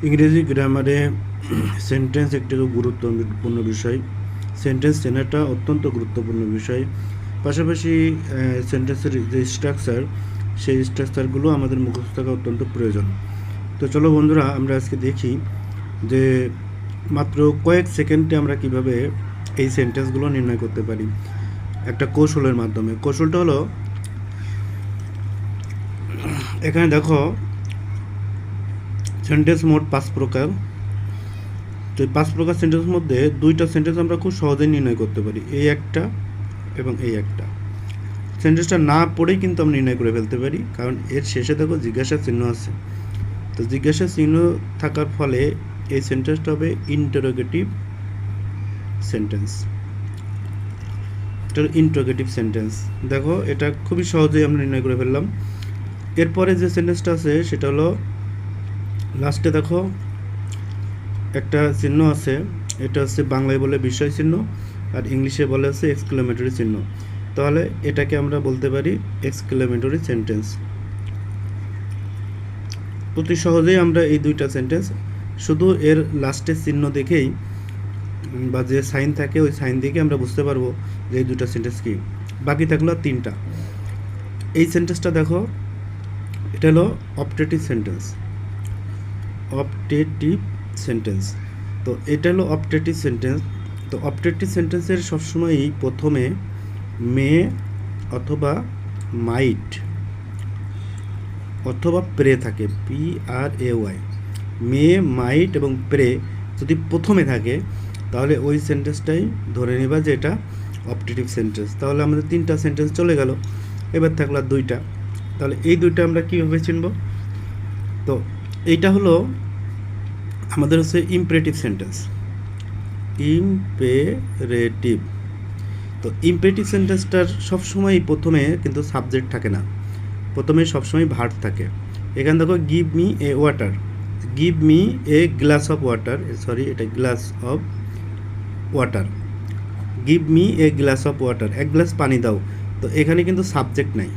ইংরেজি গ্রামারে সেন্টেন্স একটি খুব গুরুত্বপূর্ণ বিষয়। সেন্টেন্স চেনাটা অত্যন্ত গুরুত্বপূর্ণ বিষয়। পাশাপাশি সেন্টেন্সের যে স্ট্রাকচার, সেই স্ট্রাকচারগুলো আমাদের মুখস্থ থাকা অত্যন্ত প্রয়োজন। তো চলো বন্ধুরা, আমরা আজকে দেখি যে মাত্র কয়েক সেকেন্ডে আমরা কিভাবে এই সেন্টেন্সগুলো নির্ণয় করতে পারি একটা কৌশলের মাধ্যমে। কৌশলটা হলো, এখানে দেখো সেন্টেন্স মোট 5 প্রকার। তো এই 5 প্রকার সেন্টেন্সের মধ্যে 2টা সেন্টেন্স আমরা খুব সহজেই নির্ণয় করতে পারি, এই একটা এবং এই একটা। সেন্টেন্সটা না পড়েই কিন্তু আমরা নির্ণয় করে ফেলতে পারি, কারণ এর শেষে দেখো জিজ্ঞাসা চিহ্ন আছে। তো জিজ্ঞাসা চিহ্ন থাকার ফলে এই সেন্টেন্সটা হবে ইন্টারোগেটিভ সেন্টেন্স। এটা ইন্টারোগেটিভ সেন্টেন্স। দেখো এটা খুবই সহজেই আমরা নির্ণয় করে ফেললাম। এরপরে যে সেন্টেন্সটা আছে সেটা হলো, লাস্টে দেখো একটা চিহ্ন আছে, এটা হচ্ছে বাংলায় বলে বিস্ময় চিহ্ন, আর ইংলিশে বলে হচ্ছে এক্সক্লেমেটরি চিহ্ন। তাহলে এটাকে আমরা বলতে পারি এক্সক্লেমেটরি সেন্টেন্স। অতি সহজেই আমরা এই 2টা সেন্টেন্স শুধু এর লাস্টের চিহ্ন দেখেই বা যে সাইন থাকে ওই সাইন দেখে আমরা বুঝতে পারবো যে এই 2টা সেন্টেন্স কি। বাকি থাকলো 3টা। এই সেন্টেন্সটা দেখো, এটা হলো অপটেটিভ সেন্টেন্স। Optative sentence. তো এটা হলো অপটেটিভ সেন্টেন্স। তো অপটেটিভ সেন্টেন্সের সবসময়ই প্রথমে মে অথবা মাইট অথবা প্রে থাকে, PRAY। মে, মাইট এবং প্রে যদি প্রথমে থাকে তাহলে ওই সেন্টেন্সটাই ধরে নেবা যে এটা অপটেটিভ সেন্টেন্স। তাহলে আমাদের 3টা সেন্টেন্স চলে গেল, এবার থাকলো আর 2টা। তাহলে এই 2টা আমরা কীভাবে চিনব? তো এইটা হলো আমাদের হচ্ছে ইম্পারেটিভ সেন্টেন্স। ইম্পেরেটিভ। তো ইম্পারেটিভ সেন্টেন্সটার সবসময় প্রথমে কিন্তু সাবজেক্ট থাকে না, প্রথমে সবসময় ভার্ব থাকে। এখানে দেখো, give me a water, give me a glass of water, sorry এটা glass of water, give me a glass of water, এক গ্লাস পানি দাও। তো এখানে কিন্তু সাবজেক্ট নাই।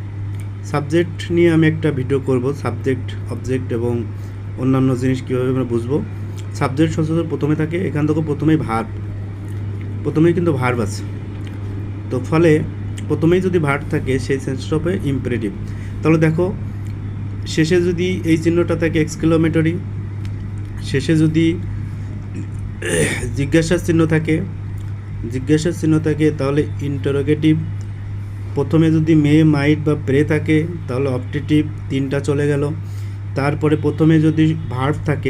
সাবজেক্ট নিয়ে আমি একটা ভিডিও করব, সাবজেক্ট, অবজেক্ট এবং অন্যান্য জিনিস কীভাবে আমরা বুঝবো। সাবজেক্ট সচরাচর প্রথমে থাকে, এখান থেকে প্রথমেই ভার্ব, প্রথমেই কিন্তু ভার্ব আছে। তো ফলে প্রথমেই যদি ভার্ব থাকে সেই সেন্সটা হবে ইম্পারেটিভ। তাহলে দেখো, শেষে যদি এই চিহ্নটা থাকে এক্সক্লেমেটরি, শেষে যদি জিজ্ঞাসার চিহ্ন থাকে, জিজ্ঞাসার চিহ্ন থাকে তাহলে ইন্টারোগেটিভ। প্রথমে যদি মে, মাইট বা প্রে থাকে তাহলে অপটেটিভ, 3টা চলে গেল। তারপরে প্রথমে যদি ভার্ব থাকে